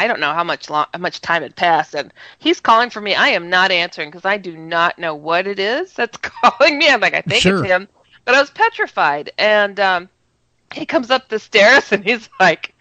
I don't know how much time had passed, and he's calling for me. I am not answering because I do not know what it is that's calling me. I'm like, I think it's Sure. him, but I was petrified. And he comes up the stairs and he's like,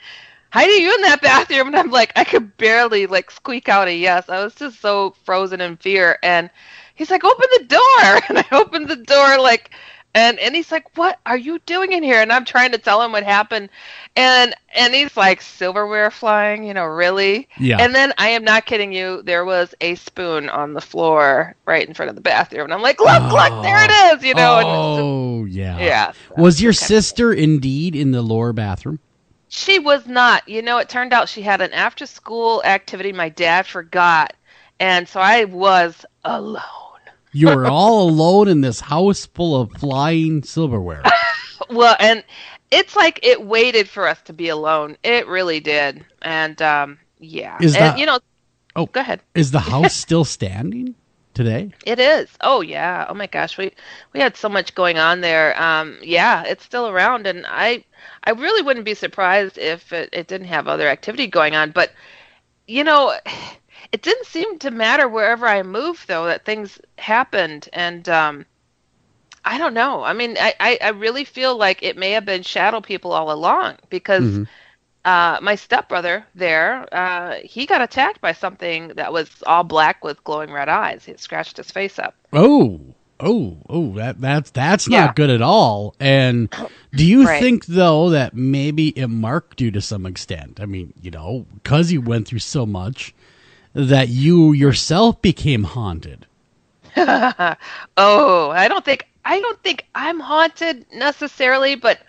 Heidi, you in that bathroom? And I'm like, I could barely like squeak out a yes. I was just so frozen in fear. And he's like, open the door. And I opened the door like, and he's like, what are you doing in here? And I'm trying to tell him what happened. And he's like, silverware flying, really? Yeah. And then I am not kidding you. There was a spoon on the floor right in front of the bathroom. And I'm like, look, there it is, And it's just, Oh, yeah. yeah. Was your sister indeed in the lower bathroom? She was not. It turned out she had an after-school activity my dad forgot, and so I was alone. You were all alone in this house full of flying silverware. Well, and it's like it waited for us to be alone. It really did. And yeah. Is that, go ahead. Is the house still standing today? It is. Oh yeah. Oh my gosh. We had so much going on there. Yeah, it's still around, and I really wouldn't be surprised if it didn't have other activity going on. But it didn't seem to matter wherever I moved, though, that things happened. And I don't know. I mean, I really feel like it may have been shadow people all along, because my stepbrother there, he got attacked by something that was all black with glowing red eyes. He had scratched his face up. That's not good at all. And do you Right. think, though, that maybe it marked you to some extent? I mean, because you went through so much, that you yourself became haunted. Oh, I don't think I'm haunted necessarily, but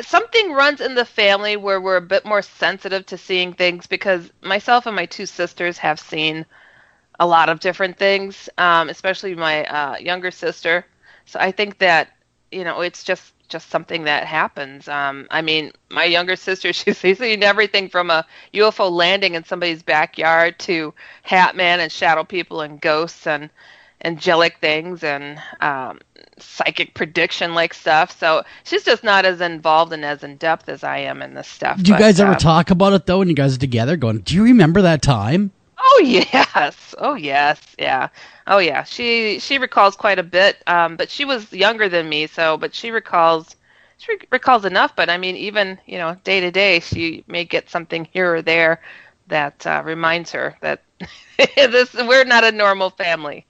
something runs in the family where we're a bit more sensitive to seeing things, because myself and my two sisters have seen a lot of different things, especially my younger sister. So I think that, it's just something that happens. I mean, my younger sister, she's seen everything from a UFO landing in somebody's backyard to Hat Man and shadow people and ghosts and angelic things and psychic prediction like stuff. So she's just not as involved and as in depth as I am in this stuff. Do you guys ever talk about it, though, when you guys are together, going, do you remember that time? Oh yes. Oh yes. Yeah. Oh yeah. She recalls quite a bit. But she was younger than me, but she recalls enough. But I mean, even day to day, she may get something here or there that reminds her that we're not a normal family.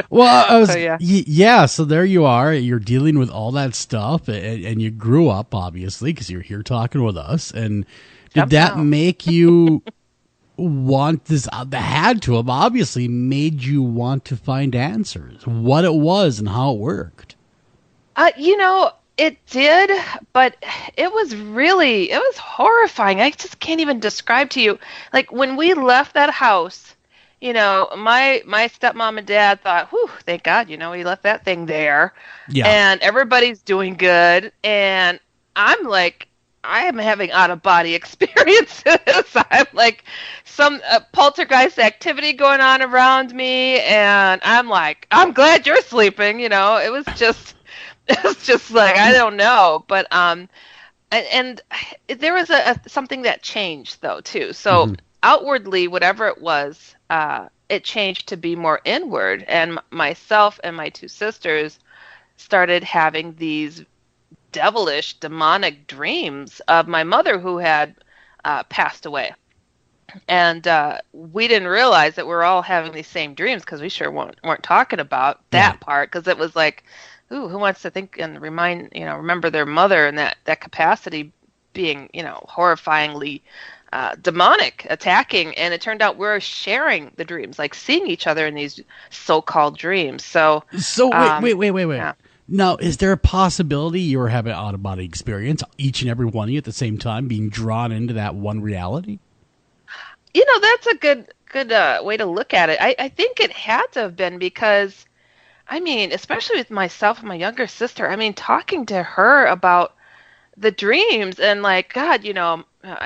Well, So, yeah. Yeah. So there you are. You're dealing with all that stuff, and you grew up, obviously, because you're here talking with us. And did that make you want this? That had to have obviously made you want to find answers, what it was and how it worked. It did, but it was horrifying. I just can't even describe to you. Like, when we left that house, my stepmom and dad thought, whew, thank God, we left that thing there. Yeah. And everybody's doing good. And I'm like, I am having out-of-body experiences. I'm like, some poltergeist activity going on around me. And I'm like, I'm glad you're sleeping. It was just like, I don't know. But, and there was something that changed, though, too. So outwardly, whatever it was, it changed to be more inward. And myself and my two sisters started having these devilish, demonic dreams of my mother, who had passed away. And we didn't realize that we were all having these same dreams, because we sure weren't talking about that part, because it was like, ooh, who wants to think and remember their mother in that capacity being, horrifyingly demonic, attacking. And it turned out we're sharing the dreams, like seeing each other in these so-called dreams. So wait. Yeah. Now, is there a possibility you were having an out-of-body experience, each and every one of you at the same time, being drawn into that one reality? That's a good way to look at it. I think it had to have been, because, I mean, especially with myself and my younger sister, I mean, talking to her about the dreams and like, God,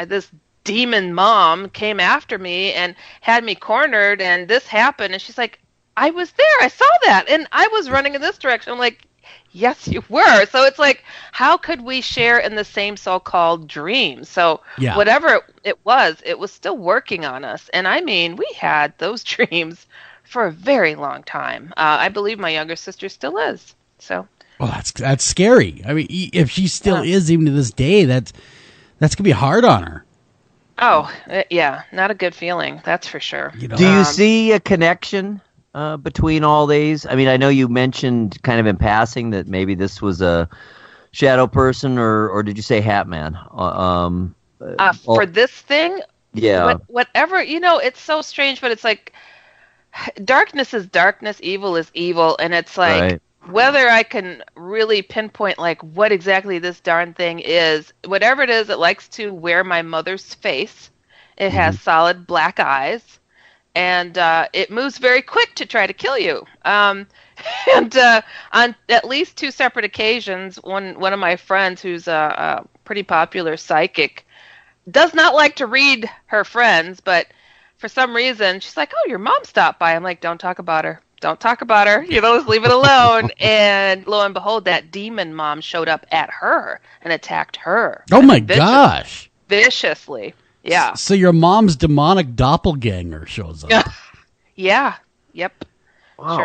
this demon mom came after me and had me cornered, and this happened. And she's like, I was there. I saw that. And I was running in this direction. I'm like, Yes, you were. So it's like, how could we share in the same so-called dream? So Yeah. whatever it was still working on us. And I mean, we had those dreams for a very long time. I believe my younger sister still is. So, Well, that's scary. I mean, if she still yeah. is even to this day, that's gonna be hard on her. Oh, yeah, not a good feeling. That's for sure. You know. Do you see a connection between all these? I mean, I know you mentioned kind of in passing that maybe this was a shadow person, or did you say Hat Man? For this thing, Yeah. whatever, it's so strange, but it's like darkness is darkness, evil is evil, and it's like Right. whether I can really pinpoint like what exactly this darn thing is, whatever it is, it likes to wear my mother's face. It has solid black eyes, and it moves very quick to try to kill you. And on at least two separate occasions, one of my friends, who's a pretty popular psychic, does not like to read her friends, but for some reason she's like, "Oh, your mom stopped by." I'm like, "Don't talk about her. Don't talk about her. Just leave it alone." And lo and behold, that demon mom showed up at her and attacked her. Oh my gosh! Viciously. Yeah. So your mom's demonic doppelganger shows up. Yeah. Yep. Wow.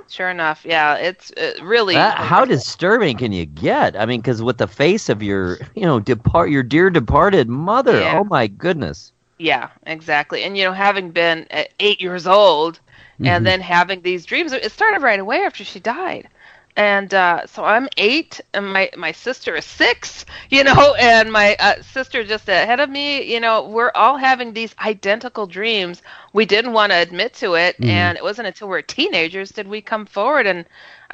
Sure enough. Yeah, it's really. How disturbing can you get? I mean, because with the face of your, your dear departed mother. Yeah. Oh my goodness. Yeah, exactly. And having been 8 years old, and then having these dreams, it started right away after she died. And so I'm 8, and my sister is 6, and my sister just ahead of me. We're all having these identical dreams. We didn't want to admit to it, and it wasn't until we were teenagers did we come forward. And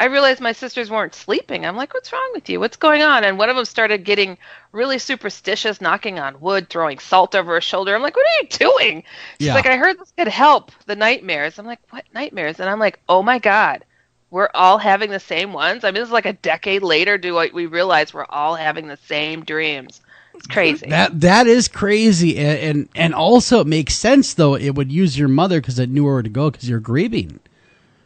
I realized my sisters weren't sleeping. I'm like, "What's wrong with you? What's going on?" And one of them started getting really superstitious, knocking on wood, throwing salt over her shoulder. I'm like, "What are you doing?" She's like, "I heard this could help the nightmares." I'm like, "What nightmares?" And I'm like, "Oh my God. We're all having the same ones." I mean, this is like a decade later we realize we're all having the same dreams. It's crazy. That is crazy, and also it makes sense though. It would use your mother because it knew where to go because you're grieving.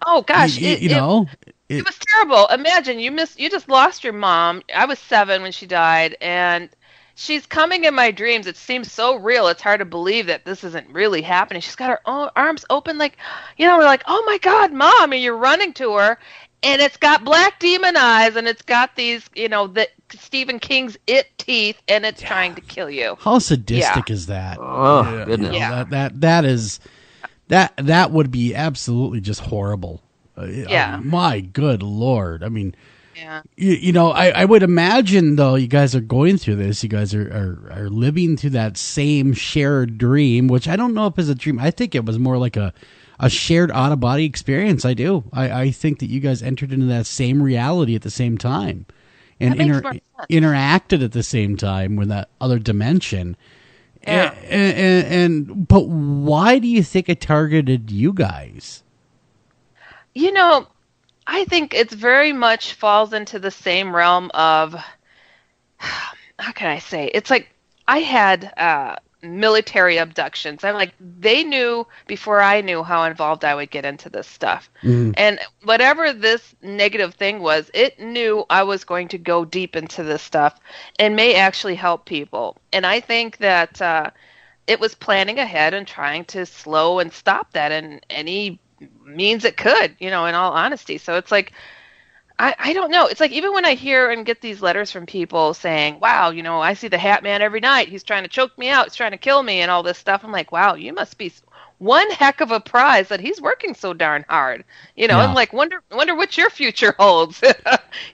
Oh gosh, it was terrible. Imagine you just lost your mom. I was 7 when she died, and she's coming in my dreams. It seems so real. It's hard to believe that this isn't really happening. She's got her own arms open, like, we're like, "Oh my God, Mom!" And you're running to her, and it's got black demon eyes, and it's got these, the Stephen King's It teeth, and it's trying to kill you. How sadistic is that? Oh goodness. That would be absolutely just horrible. My good Lord. I mean. Yeah. I would imagine though you guys are going through this. You guys are living through that same shared dream, which I don't know if it's a dream. I think it was more like a shared out of body experience. I do. I think that you guys entered into that same reality at the same time, and interacted at the same time with that other dimension. Yeah. But why do you think it targeted you guys? I think it's very much falls into the same realm of, how can I say? It's like I had military abductions. I'm like, they knew before I knew how involved I would get into this stuff. And whatever this negative thing was, it knew I was going to go deep into this stuff and may actually help people. And I think that it was planning ahead and trying to slow and stop that in any means it could, in all honesty. So it's like, I don't know. It's like, even when I hear and get these letters from people saying, "Wow, I see the Hat Man every night. He's trying to choke me out. He's trying to kill me," and all this stuff. I'm like, wow, you must be one heck of a prize that he's working so darn hard. I'm like, wonder what your future holds.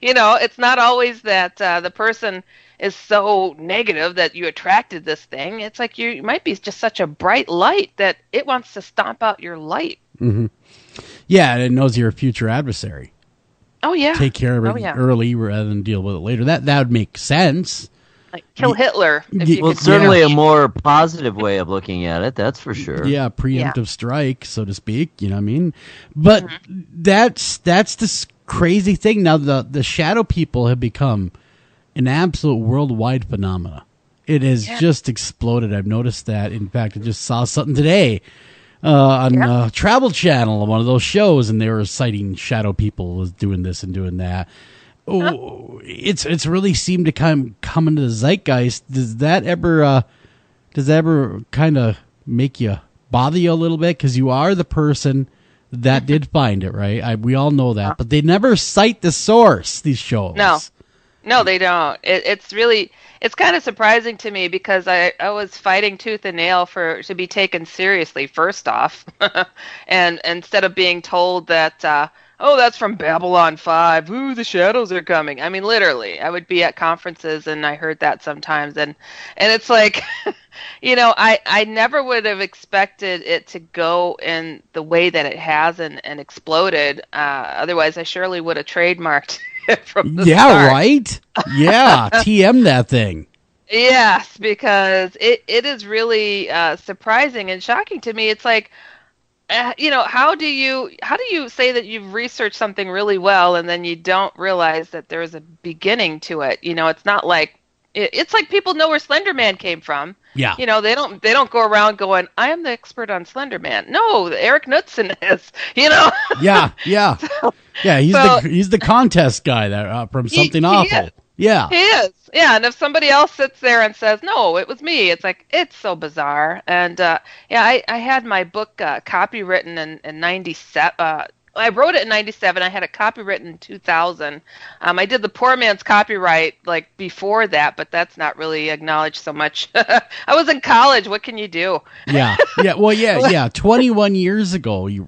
It's not always that the person is so negative that you attracted this thing. It's like you might be just such a bright light that it wants to stomp out your light. Mm-hmm. Yeah, and it knows you're a future adversary. Oh yeah, take care of it early rather than deal with it later. That would make sense. Like kill Hitler. Well, certainly a more positive way of looking at it. That's for sure. Yeah, preemptive strike, so to speak. You know what I mean? But that's this crazy thing. Now the shadow people have become an absolute worldwide phenomena. It has just exploded. I've noticed that. In fact, I just saw something today on Travel Channel, one of those shows, and they were citing shadow people as doing this and doing that. it's really seemed to come into the zeitgeist. Does that ever kind of make you bother you a little bit? Because you are the person that did find it, right? We all know that, but they never cite the source. These shows, no, they don't. It's kind of surprising to me because I was fighting tooth and nail to be taken seriously first off, and instead of being told that. Oh, that's from Babylon 5. Ooh, the shadows are coming. I mean, literally, I would be at conferences and I heard that sometimes. And it's like, I never would have expected it to go in the way that it has and exploded. Otherwise, I surely would have trademarked it from the start. Right? Yeah, TM that thing. Yes, because it is really surprising and shocking to me. It's like, how do you say that you've researched something really well and then you don't realize that there's a beginning to it? It's not like it's like people know where Slender Man came from. Yeah. They don't go around going, I am the expert on Slender Man. No, Eric Knudsen is. Yeah. Yeah. He's the contest guy that from Something Awful. Yeah. He is. Yeah, and if somebody else sits there and says, no, it was me, it's like, it's so bizarre. And, I had my book copywritten in 97. I wrote it in 97. I had it copywritten in 2000. I did the poor man's copyright like before that, but that's not really acknowledged so much. I was in college. What can you do? Yeah. Well, yeah. 21 years ago, you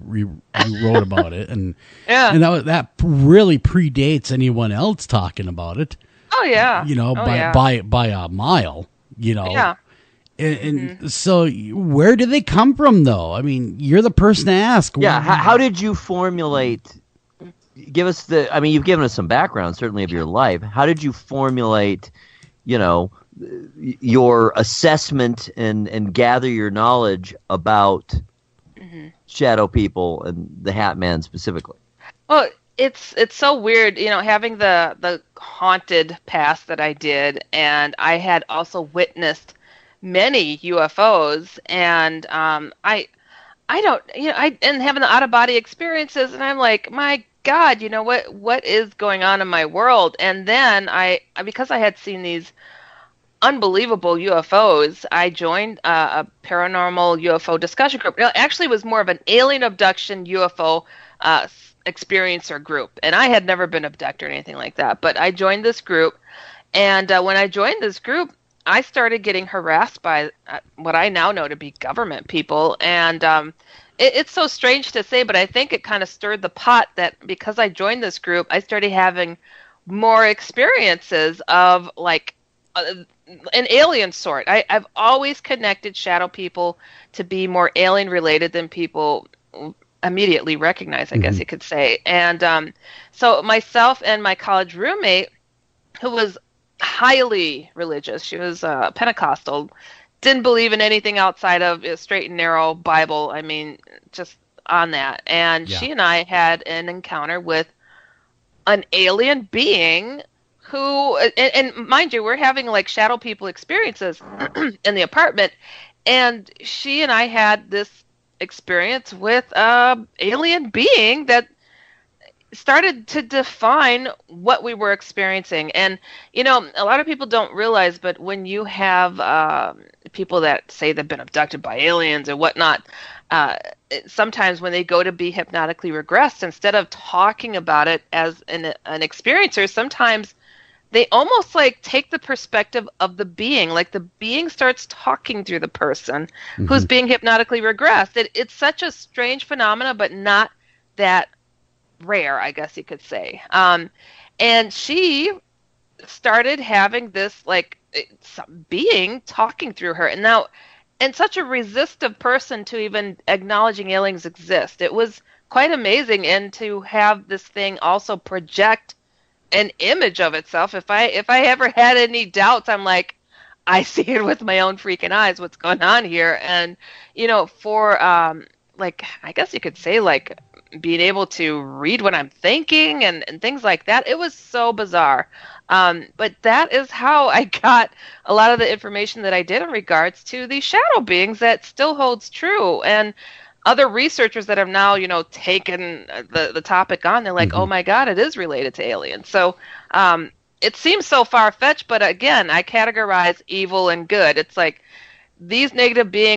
wrote about it, and that really predates anyone else talking about it. Oh yeah. By a mile. Yeah. And so where do they come from, though? I mean, you're the person to ask. Yeah, how did you formulate? Give us you've given us some background, certainly, of your life. How did you formulate, your assessment and gather your knowledge about shadow people and the Hat Man specifically? Well, it's so weird, having the haunted past that I did, and I had also witnessed many UFOs, and I don't, and having the out of body experiences, and I'm like, my God, what is going on in my world? And then because I had seen these unbelievable UFOs, I joined a paranormal UFO discussion group. It actually was more of an alien abduction UFO experiencer group, and I had never been abducted or anything like that, but I joined this group, and when I joined this group, I started getting harassed by what I now know to be government people, and it's so strange to say, but I think it kind of stirred the pot that because I joined this group, I started having more experiences of like an alien sort. I've always connected shadow people to be more alien related than people immediately recognize, I guess you could say. And so myself and my college roommate, who was highly religious, she was Pentecostal, didn't believe in anything outside of a straight and narrow Bible. I mean, just on that. And she and I had an encounter with an alien being who, and mind you, we're having like shadow people experiences in the apartment. And she and I had this experience with an alien being that started to define what we were experiencing. And a lot of people don't realize, but when you have people that say they've been abducted by aliens or whatnot, sometimes when they go to be hypnotically regressed, instead of talking about it as an experiencer, sometimes they almost like take the perspective of the being, like the being starts talking through the person who's being hypnotically regressed. It's such a strange phenomena, but not that rare, I guess you could say. And she started having this like being talking through her, and now, and such a resistive person to even acknowledging aliens exist. It was quite amazing, and to have this thing also project an image of itself. If I ever had any doubts, I'm like, I see it with my own freaking eyes. What's going on here? And for like, I guess you could say like being able to read what I'm thinking and things like that. It was so bizarre. But that is how I got a lot of the information that I did in regards to these shadow beings that still holds true. And other researchers that have now, taken the topic on, they're like, oh my God, it is related to aliens. So it seems so far-fetched, but again, I categorize evil and good. It's like these negative beings